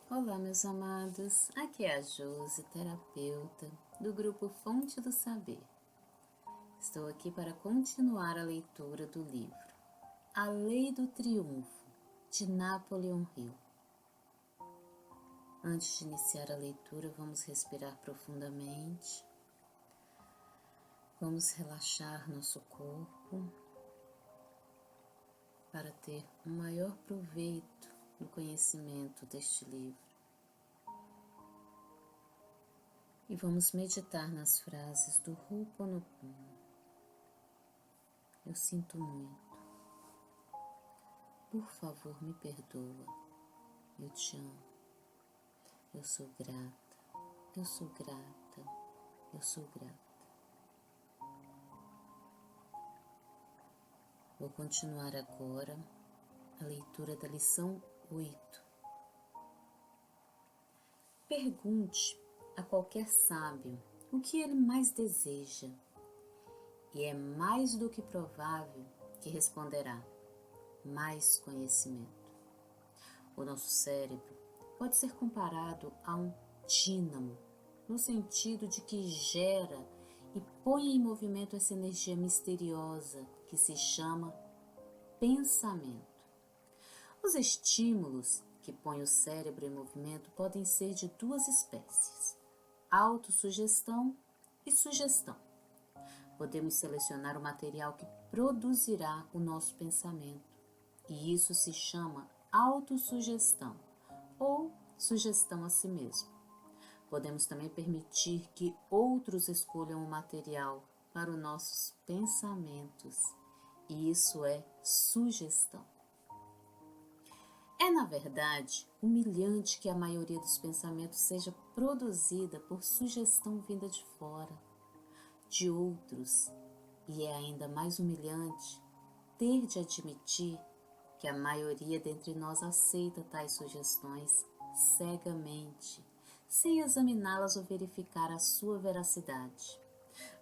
Olá, meus amados, aqui é a Josi, terapeuta do grupo Fonte do Saber. Estou aqui para continuar a leitura do livro A Lei do Triunfo, de Napoleon Hill. Antes de iniciar a leitura, vamos respirar profundamente, vamos relaxar nosso corpo para ter um maior proveito no conhecimento deste livro. E vamos meditar nas frases do Ho'oponopono. Eu sinto muito. Por favor, me perdoa. Eu te amo. Eu sou grata. Eu sou grata. Eu sou grata. Vou continuar agora a leitura da lição 8. Pergunte a qualquer sábio o que ele mais deseja, e é mais do que provável que responderá: mais conhecimento. O nosso cérebro pode ser comparado a um dínamo, no sentido de que gera e põe em movimento essa energia misteriosa que se chama pensamento. Os estímulos que põem o cérebro em movimento podem ser de duas espécies: autossugestão e sugestão. Podemos selecionar o material que produzirá o nosso pensamento, e isso se chama autossugestão ou sugestão a si mesmo. Podemos também permitir que outros escolham o material para os nossos pensamentos, e isso é sugestão. É, na verdade, humilhante que a maioria dos pensamentos seja produzida por sugestão vinda de fora, de outros, e é ainda mais humilhante ter de admitir que a maioria dentre nós aceita tais sugestões cegamente, sem examiná-las ou verificar a sua veracidade.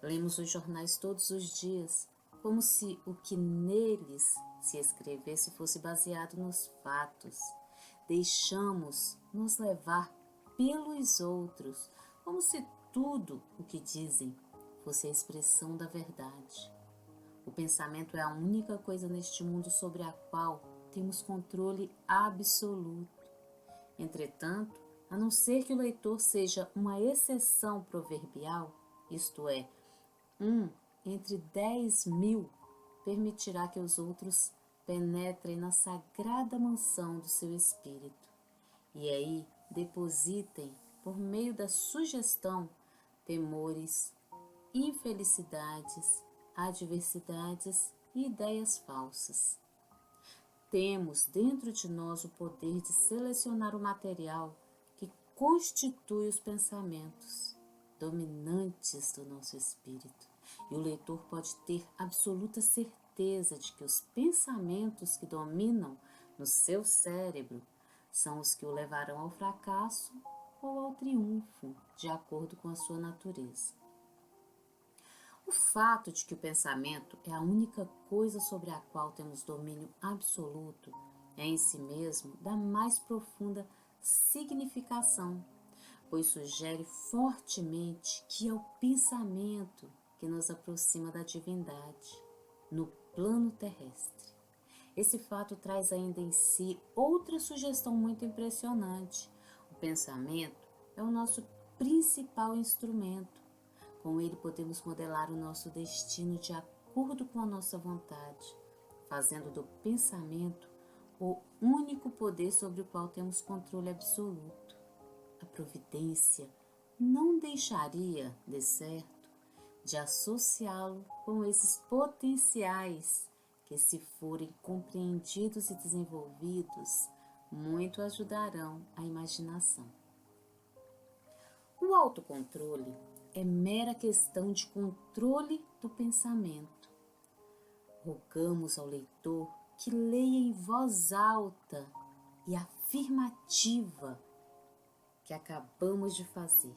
Lemos os jornais todos os dias, como se o que neles se escrevesse fosse baseado nos fatos. Deixamos nos levar pelos outros, como se tudo o que dizem fosse a expressão da verdade. O pensamento é a única coisa neste mundo sobre a qual temos controle absoluto. Entretanto, a não ser que o leitor seja uma exceção proverbial, isto é, entre 10.000, permitirá que os outros penetrem na sagrada mansão do seu espírito e aí depositem, por meio da sugestão, temores, infelicidades, adversidades e ideias falsas. Temos dentro de nós o poder de selecionar o material que constitui os pensamentos dominantes do nosso espírito. E o leitor pode ter absoluta certeza de que os pensamentos que dominam no seu cérebro são os que o levarão ao fracasso ou ao triunfo, de acordo com a sua natureza. O fato de que o pensamento é a única coisa sobre a qual temos domínio absoluto é em si mesmo da mais profunda significação, pois sugere fortemente que é o pensamento que nos aproxima da divindade no plano terrestre. Esse fato traz ainda em si outra sugestão muito impressionante. O pensamento é o nosso principal instrumento. Com ele podemos modelar o nosso destino de acordo com a nossa vontade, fazendo do pensamento o único poder sobre o qual temos controle absoluto. A providência não deixaria, de certo, de associá-lo com esses potenciais que, se forem compreendidos e desenvolvidos, muito ajudarão a imaginação. O autocontrole é mera questão de controle do pensamento. Rogamos ao leitor que leia em voz alta e afirmativa que acabamos de fazer.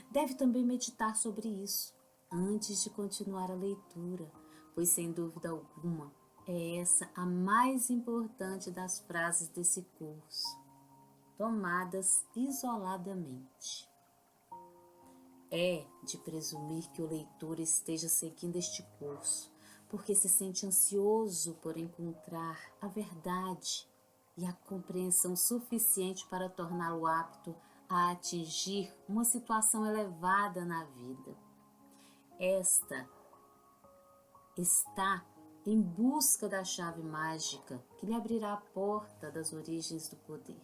Deve também meditar sobre isso antes de continuar a leitura, pois sem dúvida alguma é essa a mais importante das frases desse curso. tomadas isoladamente. É de presumir que o leitor esteja seguindo este curso, porque se sente ansioso por encontrar a verdade e a compreensão suficiente para torná-lo apto a atingir uma situação elevada na vida. Esta está em busca da chave mágica que lhe abrirá a porta das origens do poder.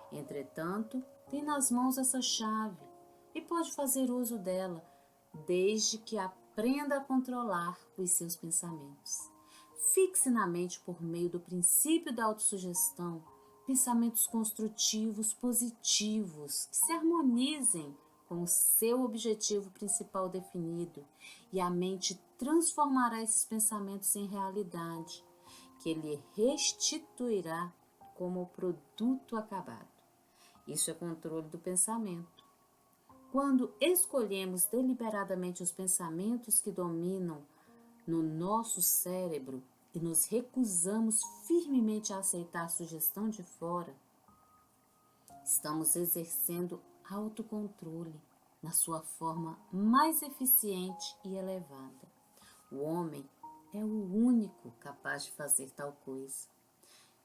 Entretanto, tem nas mãos essa chave e pode fazer uso dela, desde que aprenda a controlar os seus pensamentos. Fixe na mente, por meio do princípio da autossugestão, pensamentos construtivos, positivos, que se harmonizem com o seu objetivo principal definido, e a mente transformará esses pensamentos em realidade, que lhe restituirá como produto acabado. Isso é controle do pensamento. Quando escolhemos deliberadamente os pensamentos que dominam no nosso cérebro e nos recusamos firmemente a aceitar a sugestão de fora, estamos exercendo autocontrole na sua forma mais eficiente e elevada. O homem é o único capaz de fazer tal coisa.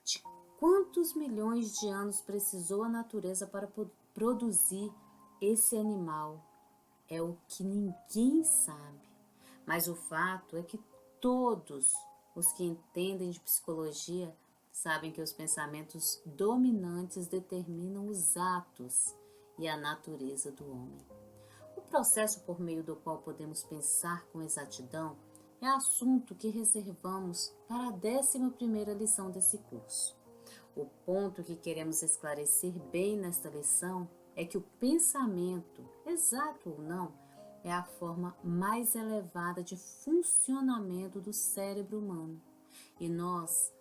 De quantos milhões de anos precisou a natureza para produzir esse animal? É o que ninguém sabe. Mas o fato é que todos os que entendem de psicologia sabem que os pensamentos dominantes determinam os atos e a natureza do homem. O processo por meio do qual podemos pensar com exatidão é assunto que reservamos para a 11ª lição desse curso. O ponto que queremos esclarecer bem nesta lição é que o pensamento, exato ou não, é a forma mais elevada de funcionamento do cérebro humano. E nós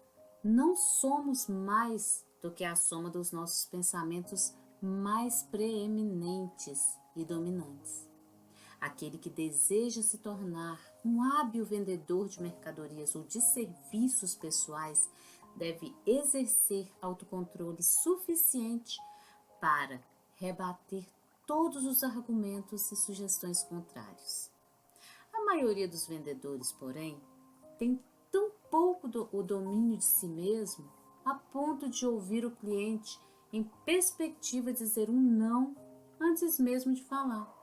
não somos mais do que a soma dos nossos pensamentos mais preeminentes e dominantes. Aquele que deseja se tornar um hábil vendedor de mercadorias ou de serviços pessoais deve exercer autocontrole suficiente para rebater todos os argumentos e sugestões contrários. A maioria dos vendedores, porém, tem tão pouco o domínio de si mesmo a ponto de ouvir o cliente em perspectiva de dizer um não antes mesmo de falar.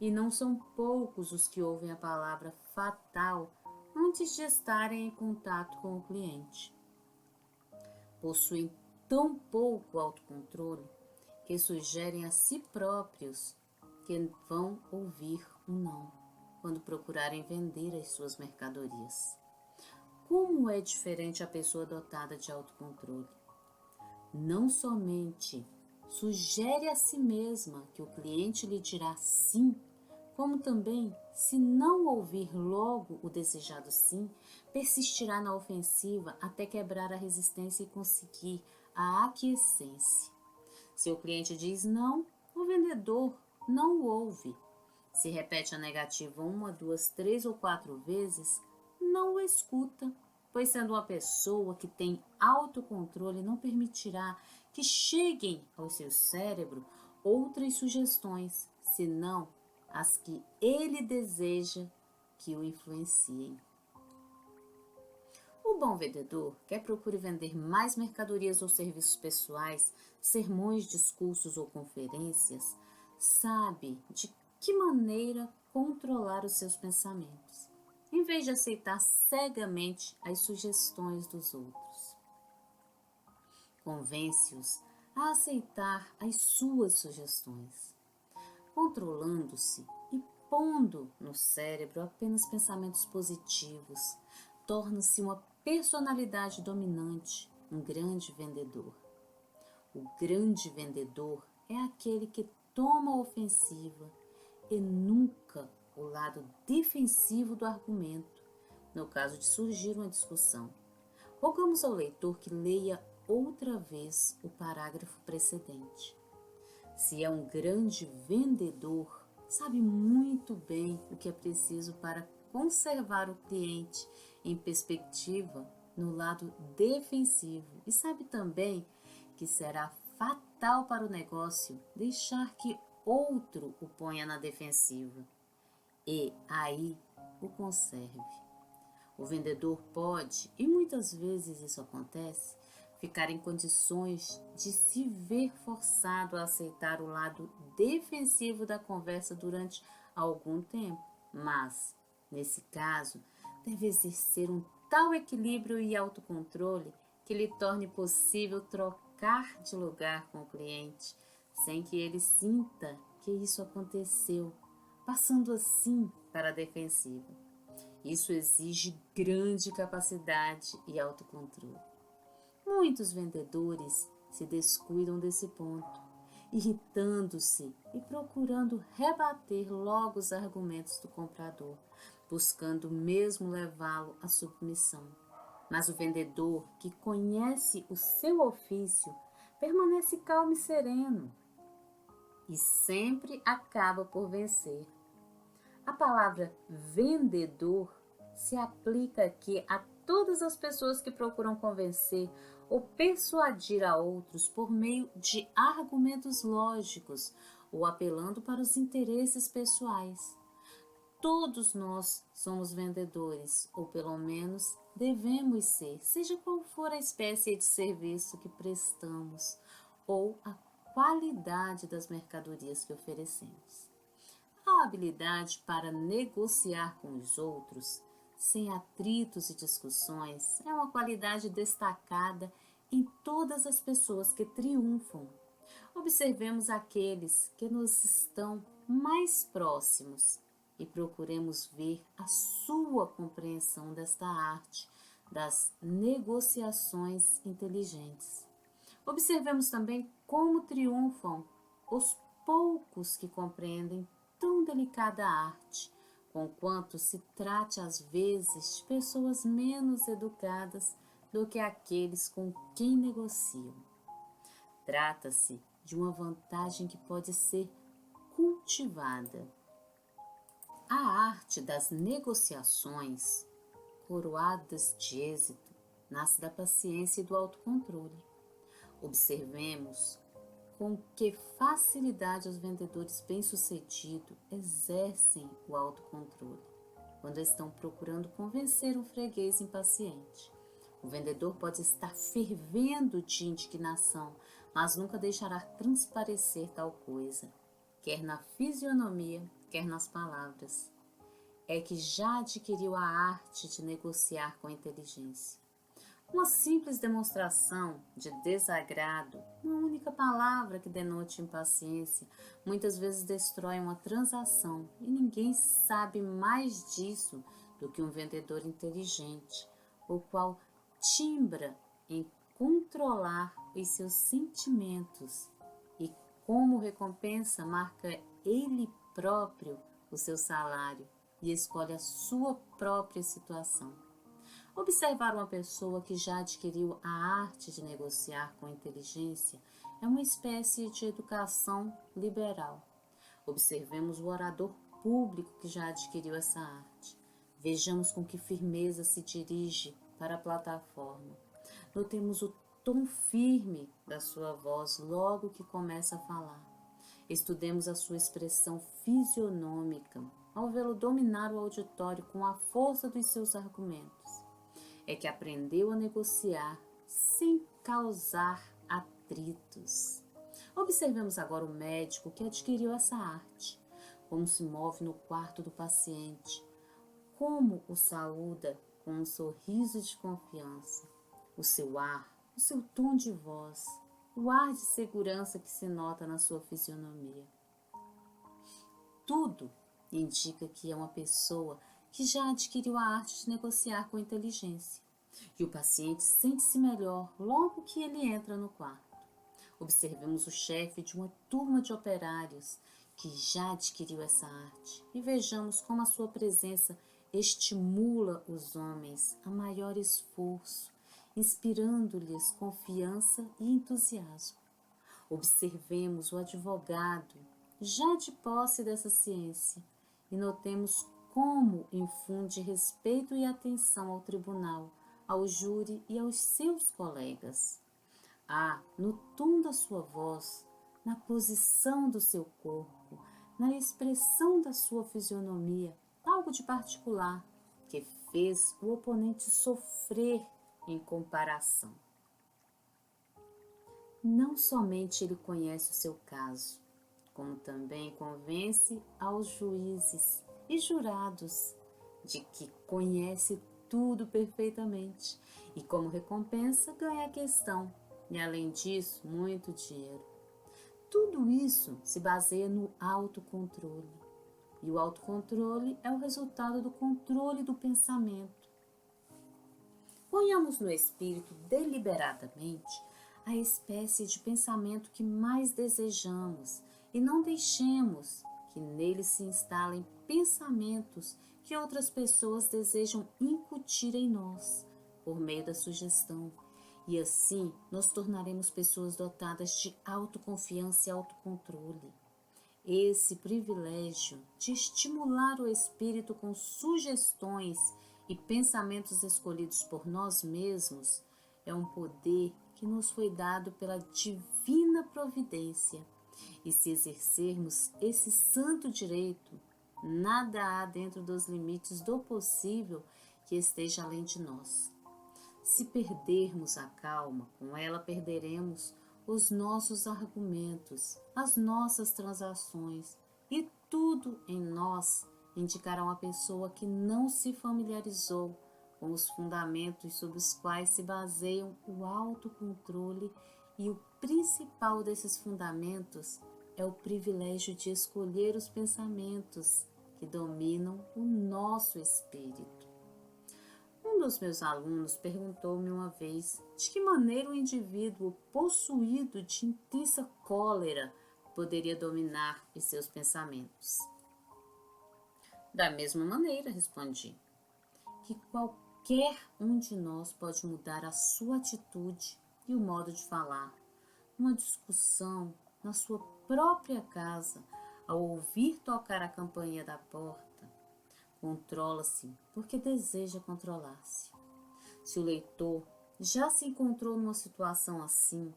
E não são poucos os que ouvem a palavra fatal antes de estarem em contato com o cliente. Possuem tão pouco autocontrole que sugerem a si próprios que vão ouvir um não quando procurarem vender as suas mercadorias. Como é diferente a pessoa dotada de autocontrole? Não somente sugere a si mesma que o cliente lhe dirá sim, como também, se não ouvir logo o desejado sim, persistirá na ofensiva até quebrar a resistência e conseguir a aquiescência. Se o cliente diz não, o vendedor não o ouve. Se repete a negativa 1, 2, 3 ou 4 vezes, não o escuta, pois sendo uma pessoa que tem autocontrole, não permitirá que cheguem ao seu cérebro outras sugestões, senão as que ele deseja que o influenciem. O bom vendedor, quer procure vender mais mercadorias ou serviços pessoais, sermões, discursos ou conferências, sabe de que maneira controlar os seus pensamentos, em vez de aceitar cegamente as sugestões dos outros. Convence-os a aceitar as suas sugestões, controlando-se e pondo no cérebro apenas pensamentos positivos, torna-se uma personalidade dominante, um grande vendedor. O grande vendedor é aquele que toma a ofensiva e nunca o lado defensivo do argumento, no caso de surgir uma discussão. Rogamos ao leitor que leia outra vez o parágrafo precedente. Se é um grande vendedor, sabe muito bem o que é preciso para conservar o cliente em perspectiva no lado defensivo e sabe também que será fatal para o negócio deixar que outro o ponha na defensiva e aí o conserve. O vendedor pode, e muitas vezes isso acontece, ficar em condições de se ver forçado a aceitar o lado defensivo da conversa durante algum tempo, mas, nesse caso, deve exercer um tal equilíbrio e autocontrole que lhe torne possível trocar de lugar com o cliente, sem que ele sinta que isso aconteceu, passando assim para a defensiva. Isso exige grande capacidade e autocontrole. Muitos vendedores se descuidam desse ponto, irritando-se e procurando rebater logo os argumentos do comprador, buscando mesmo levá-lo à submissão. Mas o vendedor que conhece o seu ofício permanece calmo e sereno e sempre acaba por vencer. A palavra vendedor se aplica aqui a todas as pessoas que procuram convencer ou persuadir a outros por meio de argumentos lógicos ou apelando para os interesses pessoais. Todos nós somos vendedores, ou pelo menos devemos ser, seja qual for a espécie de serviço que prestamos ou a qualidade das mercadorias que oferecemos. A habilidade para negociar com os outros, sem atritos e discussões, é uma qualidade destacada em todas as pessoas que triunfam. Observemos aqueles que nos estão mais próximos e procuremos ver a sua compreensão desta arte das negociações inteligentes. Observemos também como triunfam os poucos que compreendem tão delicada arte, conquanto se trate às vezes de pessoas menos educadas do que aqueles com quem negociam. Trata-se de uma vantagem que pode ser cultivada. A arte das negociações, coroadas de êxito, nasce da paciência e do autocontrole. Observemos com que facilidade os vendedores bem-sucedidos exercem o autocontrole quando estão procurando convencer um freguês impaciente. O vendedor pode estar fervendo de indignação, mas nunca deixará transparecer tal coisa, quer na fisionomia, quer nas palavras. É que já adquiriu a arte de negociar com inteligência. Uma simples demonstração de desagrado, uma única palavra que denote impaciência, muitas vezes destrói uma transação e ninguém sabe mais disso do que um vendedor inteligente, o qual timbra em controlar os seus sentimentos e, como recompensa, marca ele próprio o seu salário e escolhe a sua própria situação. Observar uma pessoa que já adquiriu a arte de negociar com inteligência é uma espécie de educação liberal. Observemos o orador público que já adquiriu essa arte. Vejamos com que firmeza se dirige para a plataforma. Notemos o tom firme da sua voz logo que começa a falar. Estudemos a sua expressão fisionômica ao vê-lo dominar o auditório com a força dos seus argumentos. É que aprendeu a negociar sem causar atritos. Observemos agora o médico que adquiriu essa arte, como se move no quarto do paciente, como o saúda com um sorriso de confiança, o seu ar, o seu tom de voz, o ar de segurança que se nota na sua fisionomia. Tudo indica que é uma pessoa que já adquiriu a arte de negociar com inteligência. E o paciente sente-se melhor logo que ele entra no quarto. Observemos o chefe de uma turma de operários que já adquiriu essa arte e vejamos como a sua presença estimula os homens a maior esforço, inspirando-lhes confiança e entusiasmo. Observemos o advogado já de posse dessa ciência e notemos como infunde respeito e atenção ao tribunal, ao júri e aos seus colegas. Há no tom da sua voz, na posição do seu corpo, na expressão da sua fisionomia, algo de particular que fez o oponente sofrer em comparação. Não somente ele conhece o seu caso, como também convence aos juízes e jurados de que conhece tudo perfeitamente e, como recompensa, ganha a questão e, além disso, muito dinheiro. Tudo isso se baseia no autocontrole. E o autocontrole é o resultado do controle do pensamento. Ponhamos no espírito deliberadamente a espécie de pensamento que mais desejamos e não deixemos que nele se instalem pensamentos que outras pessoas desejam incutir em nós por meio da sugestão. E assim nos tornaremos pessoas dotadas de autoconfiança e autocontrole. Esse privilégio de estimular o espírito com sugestões e pensamentos escolhidos por nós mesmos é um poder que nos foi dado pela divina providência. E se exercermos esse santo direito, nada há dentro dos limites do possível que esteja além de nós. Se perdermos a calma, com ela perderemos os nossos argumentos, as nossas transações e tudo em nós indicará uma pessoa que não se familiarizou com os fundamentos sobre os quais se baseiam o autocontrole, e o principal desses fundamentos é o privilégio de escolher os pensamentos que dominam o nosso espírito. Um dos meus alunos perguntou-me uma vez de que maneira o indivíduo possuído de intensa cólera poderia dominar os seus pensamentos. Da mesma maneira, respondi, que qualquer um de nós pode mudar a sua atitude e o modo de falar, numa discussão, na sua própria casa, ao ouvir tocar a campainha da porta. Controla-se porque deseja controlar-se. Se o leitor já se encontrou numa situação assim,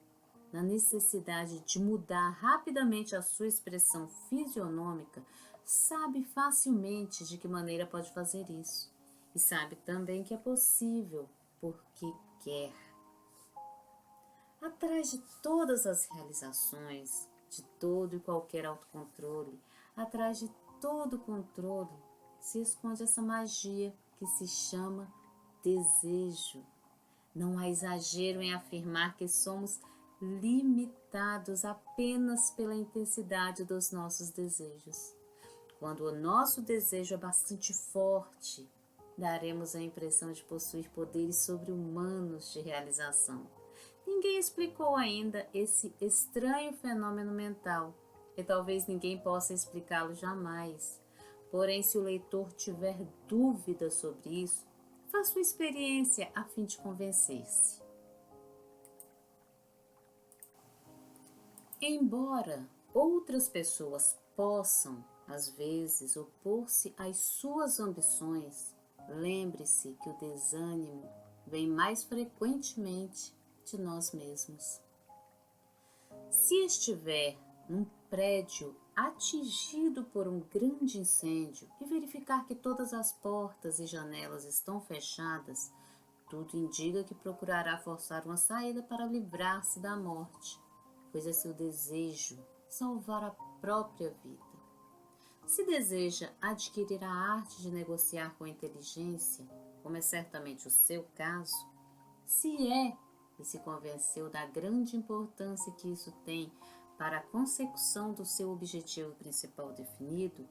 na necessidade de mudar rapidamente a sua expressão fisionômica, sabe facilmente de que maneira pode fazer isso. E sabe também que é possível, porque quer. Atrás de todas as realizações, de todo e qualquer autocontrole, atrás de todo controle, se esconde essa magia que se chama desejo. Não há exagero em afirmar que somos limitados apenas pela intensidade dos nossos desejos. Quando o nosso desejo é bastante forte, daremos a impressão de possuir poderes sobre-humanos de realização. Ninguém explicou ainda esse estranho fenômeno mental, e talvez ninguém possa explicá-lo jamais. Porém, se o leitor tiver dúvidas sobre isso, faça uma experiência a fim de convencer-se. Embora outras pessoas possam, às vezes, opor-se às suas ambições, lembre-se que o desânimo vem mais frequentemente de nós mesmos. Se estiver num prédio atingido por um grande incêndio e verificar que todas as portas e janelas estão fechadas, tudo indica que procurará forçar uma saída para livrar-se da morte, pois é seu desejo salvar a própria vida. Se deseja adquirir a arte de negociar com inteligência, como é certamente o seu caso, se é e se convenceu da grande importância que isso tem para a consecução do seu objetivo principal definido,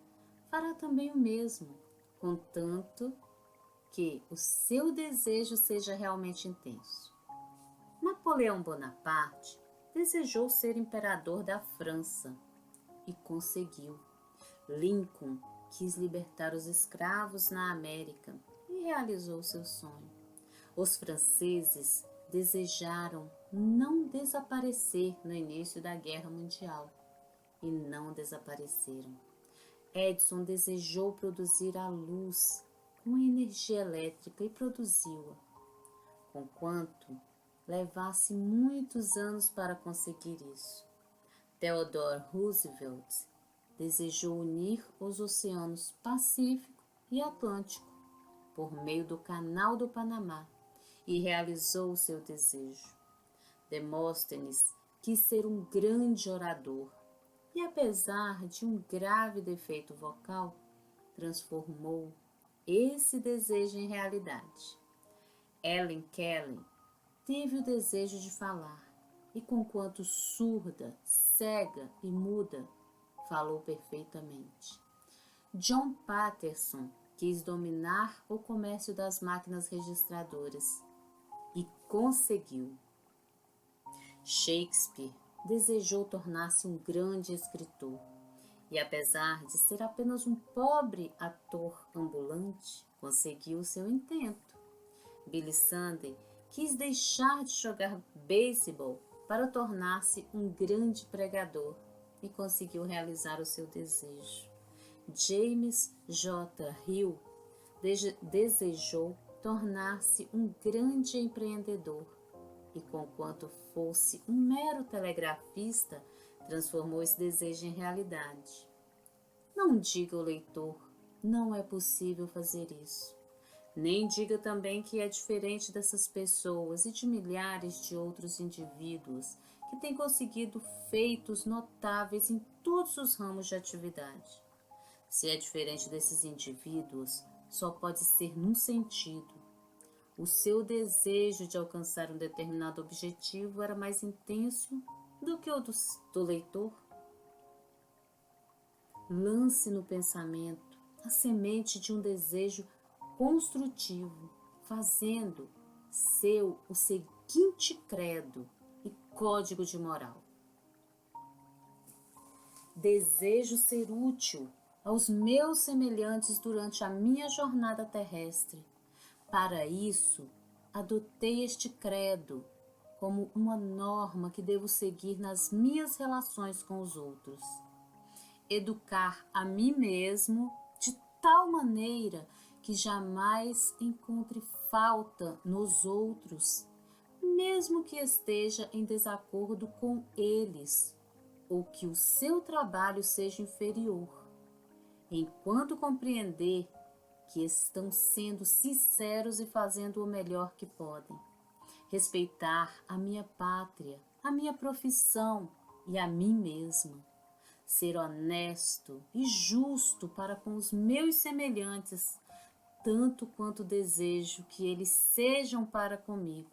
fará também o mesmo, contanto que o seu desejo seja realmente intenso. Napoleão Bonaparte desejou ser imperador da França e conseguiu. Lincoln quis libertar os escravos na América e realizou seu sonho. Os franceses desejaram não desaparecer no início da Guerra Mundial e não desapareceram. Edison desejou produzir a luz com energia elétrica e produziu-a. Conquanto levasse muitos anos para conseguir isso. Theodore Roosevelt desejou unir os oceanos Pacífico e Atlântico por meio do Canal do Panamá e realizou seu desejo. Demóstenes quis ser um grande orador e, apesar de um grave defeito vocal, transformou esse desejo em realidade. Helen Keller teve o desejo de falar e, conquanto surda, cega e muda, falou perfeitamente. John Patterson quis dominar o comércio das máquinas registradoras e conseguiu. Shakespeare desejou tornar-se um grande escritor e, apesar de ser apenas um pobre ator ambulante, conseguiu seu intento. Billy Sunday quis deixar de jogar beisebol para tornar-se um grande pregador e conseguiu realizar o seu desejo. James J. Hill desejou tornar-se um grande empreendedor e, conquanto fosse um mero telegrafista, transformou esse desejo em realidade. Não diga ao leitor, não é possível fazer isso. Nem diga também que é diferente dessas pessoas e de milhares de outros indivíduos que têm conseguido feitos notáveis em todos os ramos de atividade. Se é diferente desses indivíduos, só pode ser num sentido. O seu desejo de alcançar um determinado objetivo era mais intenso do que o do leitor. Lance no pensamento a semente de um desejo construtivo, fazendo seu o seguinte credo e código de moral. Desejo ser útil aos meus semelhantes durante a minha jornada terrestre. Para isso, adotei este credo como uma norma que devo seguir nas minhas relações com os outros. Educar a mim mesmo de tal maneira que jamais encontre falta nos outros, mesmo que esteja em desacordo com eles, ou que o seu trabalho seja inferior, enquanto compreender que estão sendo sinceros e fazendo o melhor que podem. Respeitar a minha pátria, a minha profissão e a mim mesma. Ser honesto e justo para com os meus semelhantes, tanto quanto desejo que eles sejam para comigo.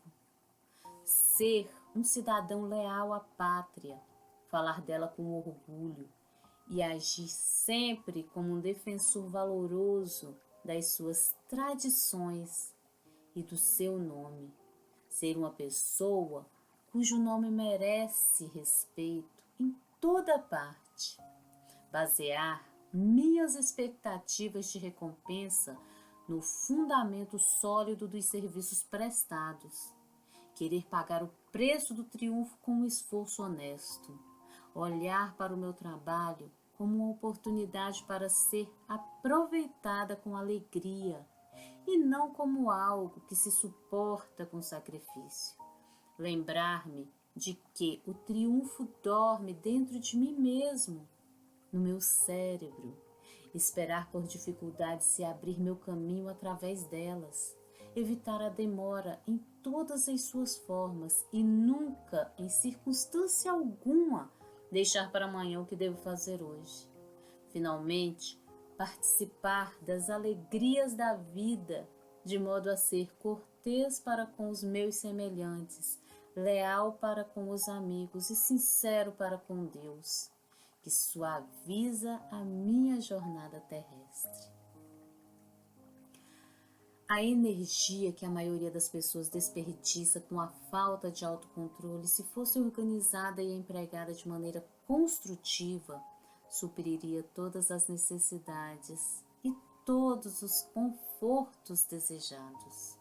Ser um cidadão leal à pátria, falar dela com orgulho e agir sempre como um defensor valoroso das suas tradições e do seu nome. Ser uma pessoa cujo nome merece respeito em toda parte. Basear minhas expectativas de recompensa no fundamento sólido dos serviços prestados. Querer pagar o preço do triunfo com um esforço honesto. Olhar para o meu trabalho como uma oportunidade para ser aproveitada com alegria e não como algo que se suporta com sacrifício. Lembrar-me de que o triunfo dorme dentro de mim mesmo, no meu cérebro. Esperar por dificuldades se abrir meu caminho através delas. Evitar a demora em todas as suas formas e nunca, em circunstância alguma, deixar para amanhã o que devo fazer hoje. Finalmente, participar das alegrias da vida, de modo a ser cortês para com os meus semelhantes, leal para com os amigos e sincero para com Deus, que suaviza a minha jornada terrestre. A energia que a maioria das pessoas desperdiça com a falta de autocontrole, se fosse organizada e empregada de maneira construtiva, supriria todas as necessidades e todos os confortos desejados.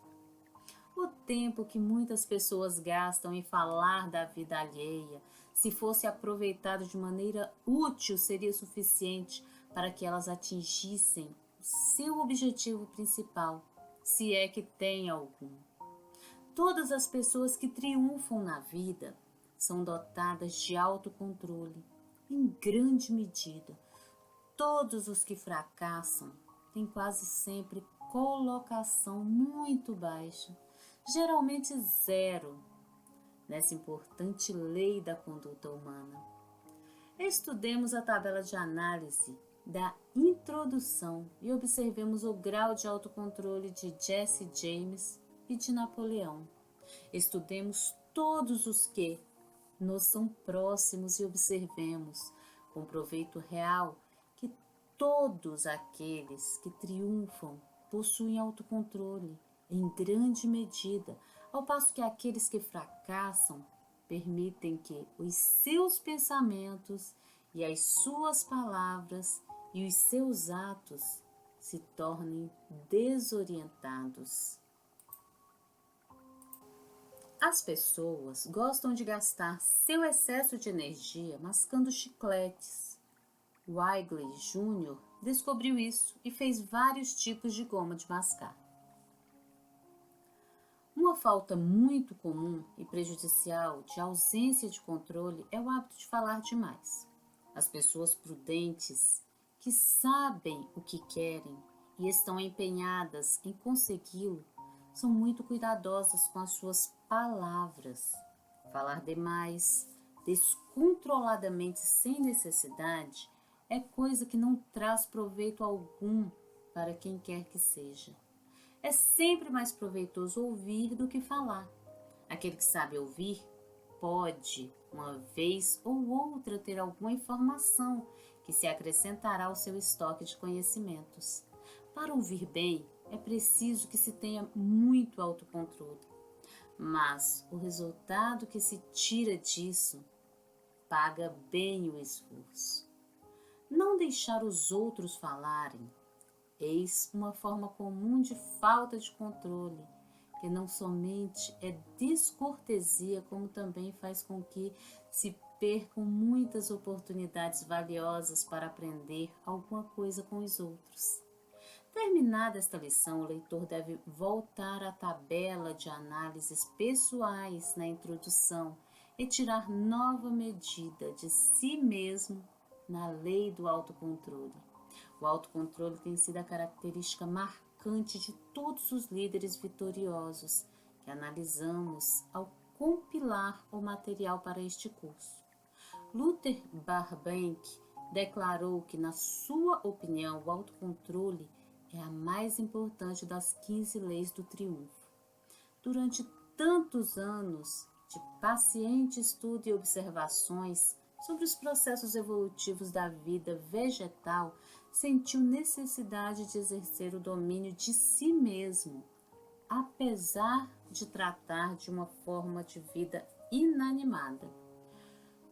O tempo que muitas pessoas gastam em falar da vida alheia, se fosse aproveitado de maneira útil, seria suficiente para que elas atingissem o seu objetivo principal, se é que tem algum. Todas as pessoas que triunfam na vida são dotadas de autocontrole, em grande medida. Todos os que fracassam têm quase sempre colocação muito baixa, geralmente zero, nessa importante lei da conduta humana. Estudemos a tabela de análise da introdução e observemos o grau de autocontrole de Jesse James e de Napoleão. Estudemos todos os que nos são próximos e observemos, com proveito real, que todos aqueles que triunfam possuem autocontrole, em grande medida, ao passo que aqueles que fracassam permitem que os seus pensamentos e as suas palavras e os seus atos se tornem desorientados. As pessoas gostam de gastar seu excesso de energia mascando chicletes. Wrigley Jr. descobriu isso e fez vários tipos de goma de mascar. Uma falta muito comum e prejudicial de ausência de controle é o hábito de falar demais. As pessoas prudentes, que sabem o que querem e estão empenhadas em consegui-lo, são muito cuidadosas com as suas palavras. Falar demais, descontroladamente sem necessidade, é coisa que não traz proveito algum para quem quer que seja. É sempre mais proveitoso ouvir do que falar. Aquele que sabe ouvir pode, uma vez ou outra, ter alguma informação que se acrescentará ao seu estoque de conhecimentos. Para ouvir bem, é preciso que se tenha muito autocontrole. Mas o resultado que se tira disso paga bem o esforço. Não deixar os outros falarem, eis uma forma comum de falta de controle, que não somente é descortesia, como também faz com que se percam muitas oportunidades valiosas para aprender alguma coisa com os outros. Terminada esta lição, o leitor deve voltar à tabela de análises pessoais na introdução e tirar nova medida de si mesmo na lei do autocontrole. O autocontrole tem sido a característica marcante de todos os líderes vitoriosos que analisamos ao compilar o material para este curso. Luther Burbank declarou que, na sua opinião, o autocontrole é a mais importante das 15 leis do triunfo. Durante tantos anos de paciente estudo e observações sobre os processos evolutivos da vida vegetal, sentiu necessidade de exercer o domínio de si mesmo, apesar de tratar de uma forma de vida inanimada.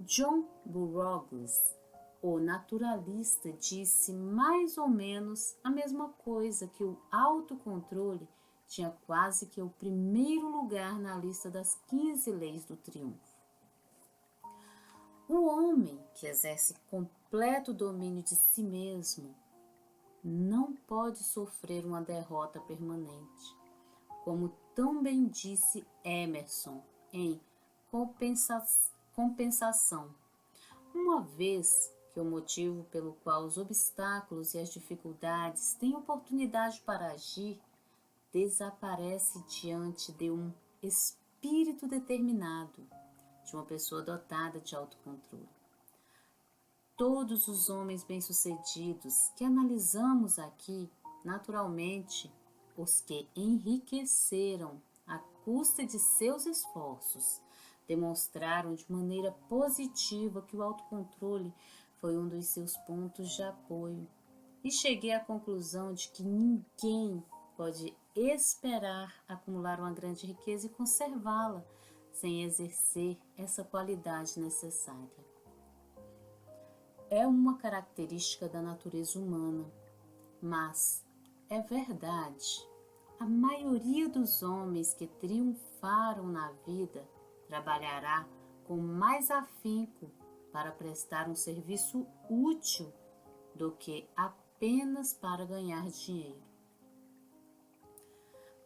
John Burroughs, o naturalista, disse mais ou menos a mesma coisa, que o autocontrole tinha quase que o primeiro lugar na lista das 15 leis do triunfo. O homem que exerce completo domínio de si mesmo não pode sofrer uma derrota permanente, como tão bem disse Emerson em Compensação, uma vez que o motivo pelo qual os obstáculos e as dificuldades têm oportunidade para agir desaparece diante de um espírito determinado, de uma pessoa dotada de autocontrole. Todos os homens bem-sucedidos que analisamos aqui, naturalmente, os que enriqueceram à custa de seus esforços, demonstraram de maneira positiva que o autocontrole foi um dos seus pontos de apoio, e cheguei à conclusão de que ninguém pode esperar acumular uma grande riqueza e conservá-la sem exercer essa qualidade necessária. É uma característica da natureza humana, mas é verdade, a maioria dos homens que triunfaram na vida trabalhará com mais afinco para prestar um serviço útil do que apenas para ganhar dinheiro.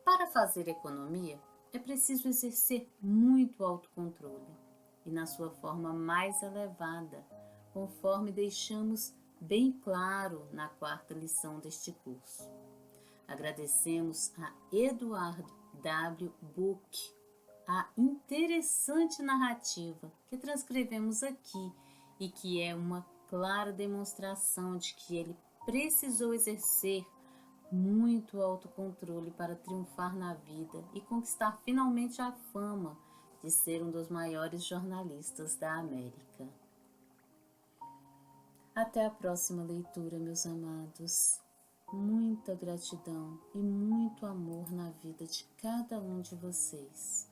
Para fazer economia, é preciso exercer muito autocontrole e na sua forma mais elevada, conforme deixamos bem claro na quarta lição deste curso. Agradecemos a Edward W. Book a interessante narrativa que transcrevemos aqui e que é uma clara demonstração de que ele precisou exercer muito autocontrole para triunfar na vida e conquistar finalmente a fama de ser um dos maiores jornalistas da América. Até a próxima leitura, meus amados. Muita gratidão e muito amor na vida de cada um de vocês.